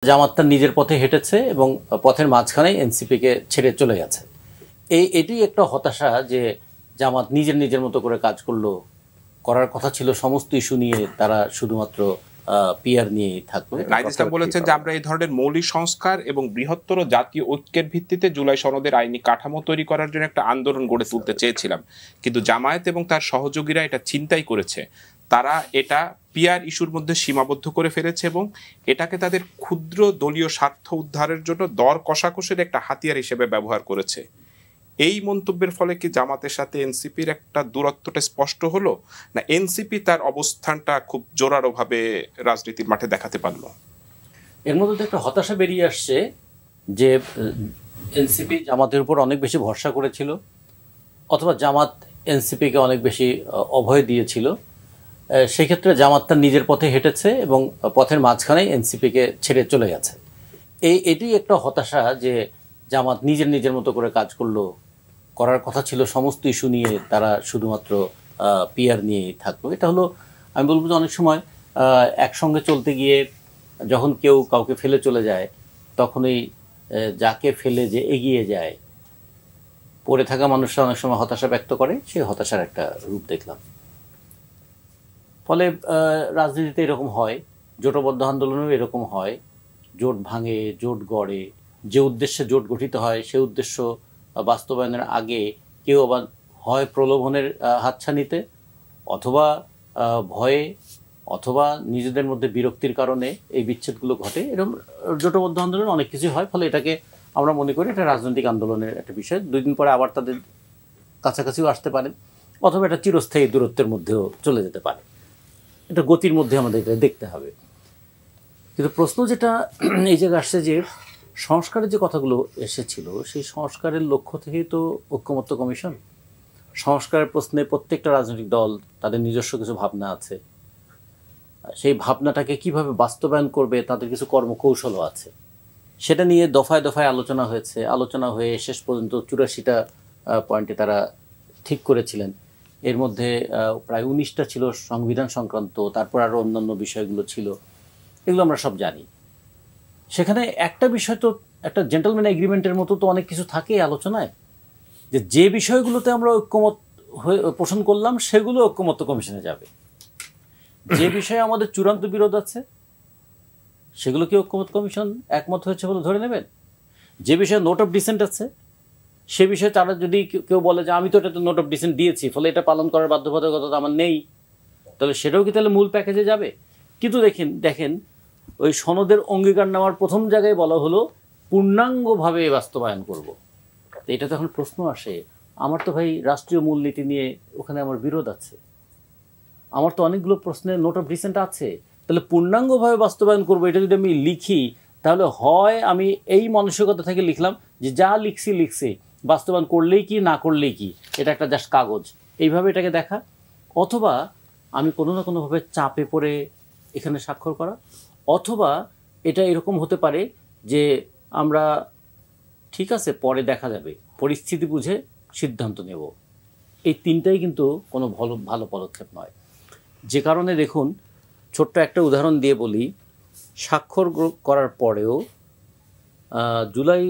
জামাত তার নিজের পথে হেঁটেছে এবং পথের মাঝখানে এনসিপিকে ছেড়ে চলে গেছে। এটি একটা হতাশা যে জামাত নিজের মতো করে কাজ করলো, করার কথা ছিল সমস্ত ইস্যু নিয়ে তারা শুধুমাত্র পিআর নিয়ে থাকবে। নাহিদ ইসলাম বলেছেন যে আমরা এই ধরনের মৌলিক সংস্কার এবং বৃহত্তর জাতীয় ঐক্যের ভিত্তিতে জুলাই সনদের আইনি কাঠামো তৈরি করার জন্য একটা আন্দোলন গড়ে তুলতে চেয়েছিলাম, কিন্তু জামায়াত এবং তার সহযোগীরা এটা চিন্তাই করেছে। তারা এটা পিআর ইস্যুর মধ্যে সীমাবদ্ধ করে ফেলেছে এবং এটাকে তাদের ক্ষুদ্র দলীয় স্বার্থ উদ্ধারের জন্য দর কষাকষির একটা হাতিয়ার হিসেবে ব্যবহার করেছে। এই মন্তব্যের ফলে কি জামাতের সাথে এনসিপির একটা দূরত্বটা স্পষ্ট হলো, না এনসিপি তার অবস্থানটা খুব জোরালোভাবে রাজনীতির মাঠে দেখাতে পারলো? এর মধ্যে একটা হতাশা বেরিয়ে আসছে যে এনসিপি জামাতের উপর অনেক বেশি ভরসা করেছিল, অথবা জামাত এনসিপিকে অনেক বেশি অভয় দিয়েছিল। সেক্ষেত্রে জামাত তার নিজের পথে হেঁটেছে এবং পথের মাঝখানে এনসিপিকে ছেড়ে চলে গেছে। এটি একটা হতাশা যে জামাত নিজের মতো করে কাজ করলো, করার কথা ছিল সমস্ত ইস্যু নিয়ে তারা শুধুমাত্র পিআর নিয়েই থাকলো। এটা হলো, আমি বলবো যে অনেক সময় একসঙ্গে চলতে গিয়ে যখন কেউ কাউকে ফেলে চলে যায়, তখনই যাকে ফেলে যে এগিয়ে যায়, পড়ে থাকা মানুষরা অনেক সময় হতাশা ব্যক্ত করে, সেই হতাশার একটা রূপ দেখলাম। ফলে রাজনীতিতে এরকম হয়, জোটবদ্ধ আন্দোলনেও এরকম হয়, জোট ভাঙে, জোট গড়ে, যে উদ্দেশ্যে জোট গঠিত হয় সে উদ্দেশ্য বাস্তবায়নের আগে কেউ আবার হয় প্রলোভনের হাতছানিতে, অথবা ভয়ে, অথবা নিজেদের মধ্যে বিরক্তির কারণে এই বিচ্ছেদগুলো ঘটে। এরকম জোটবদ্ধ আন্দোলন অনেক কিছু হয়। ফলে এটাকে আমরা মনে করি এটা রাজনৈতিক আন্দোলনের একটা বিষয়। 2 দিন পরে আবার তাদের কাছাকাছিও আসতে পারে, অথবা এটা চিরস্থায়ী দূরত্বের মধ্যেও চলে যেতে পারে। এটা গতির মধ্যে আমাদের এটা দেখতে হবে। কিন্তু প্রশ্ন যেটা এই জায়গায় আসছে যে সংস্কারের যে কথাগুলো এসেছিল, সেই সংস্কারের লক্ষ্য থেকেই তো ঐক্যমত্য কমিশন। সংস্কারের প্রশ্নে প্রত্যেকটা রাজনৈতিক দল তাদের নিজস্ব কিছু ভাবনা আছে, সেই ভাবনাটাকে কিভাবে বাস্তবায়ন করবে তাদের কিছু কর্মকৌশলও আছে। সেটা নিয়ে দফায় দফায় আলোচনা হয়েছে, আলোচনা হয়ে শেষ পর্যন্ত 84টা পয়েন্টে তারা ঠিক করেছিলেন। এর মধ্যে প্রায় 19টা ছিল সংবিধান সংক্রান্ত, তারপর আরও অন্যান্য বিষয়গুলো ছিল, এগুলো আমরা সব জানি। সেখানে একটা বিষয় তো একটা জেন্টলম্যান এগ্রিমেন্টের মতো তো অনেক কিছু থাকে আলোচনায়, যে বিষয়গুলোতে আমরা ঐক্যমত পোষণ করলাম সেগুলো ঐক্যমত্য কমিশনে যাবে। যে বিষয়ে আমাদের চূড়ান্ত বিরোধ আছে সেগুলো কি ঐক্যমত্য কমিশন একমত হয়েছে বলে ধরে নেবেন? যে বিষয়ে নোট অফ ডিসেন্ট আছে সে বিষয়ে তারা যদি কেউ বলে যে আমি তো এটা নোট অফ ডিসেন্ট দিয়েছি, ফলে এটা পালন করার বাধ্যবাধকতা আমার নেই, তাহলে সেটাও কি তাহলে মূল প্যাকেজে যাবে? কিন্তু দেখেন ওই সনদের অঙ্গীকার নেওয়ার প্রথম জায়গায় বলা হলো পূর্ণাঙ্গভাবে বাস্তবায়ন করব। তো এটা তো এখন প্রশ্ন আসে, আমার তো ভাই রাষ্ট্রীয় মূলনীতি নিয়ে ওখানে আমার বিরোধ আছে, আমার তো অনেকগুলো প্রশ্নে নোট অফ ডিসেন্ট আছে, তাহলে পূর্ণাঙ্গভাবে বাস্তবায়ন করব এটা যদি আমি লিখি, তাহলে হয় আমি এই মানসিকতা থেকে লিখলাম যে যা লিখছি বাস্তবায়ন করলেই কি না করলেই কি, এটা একটা জাস্ট কাগজ, এইভাবে এটাকে দেখা, অথবা আমি কোনো না কোনোভাবে চাপে পড়ে এখানে স্বাক্ষর করা, অথবা এটা এরকম হতে পারে যে আমরা ঠিক আছে পরে দেখা যাবে, পরিস্থিতি বুঝে সিদ্ধান্ত নেব। এই তিনটাই কিন্তু কোনো ভালো পদক্ষেপ নয়। যে কারণে দেখুন, ছোট্ট একটা উদাহরণ দিয়ে বলি, স্বাক্ষর করার পরেও জুলাই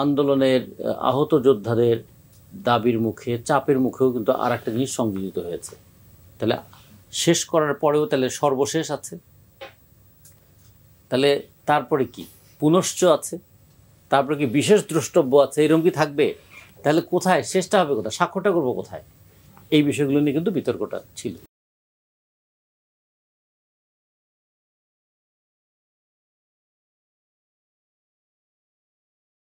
আন্দোলনের আহত যোদ্ধাদের দাবির মুখে, চাপের মুখেও কিন্তু আর একটা জিনিস সংযোজিত হয়েছে। তাহলে শেষ করার পরেও তাহলে সর্বশেষ আছে, তাহলে তারপরে কি পুনশ্চ আছে, তারপরে কি বিশেষ দ্রষ্টব্য আছে, এরকম কি থাকবে? তাহলে কোথায় শেষটা হবে, কোথায় স্বাক্ষরটা করবো কোথায়? এই বিষয়গুলো নিয়ে কিন্তু বিতর্কটা ছিল।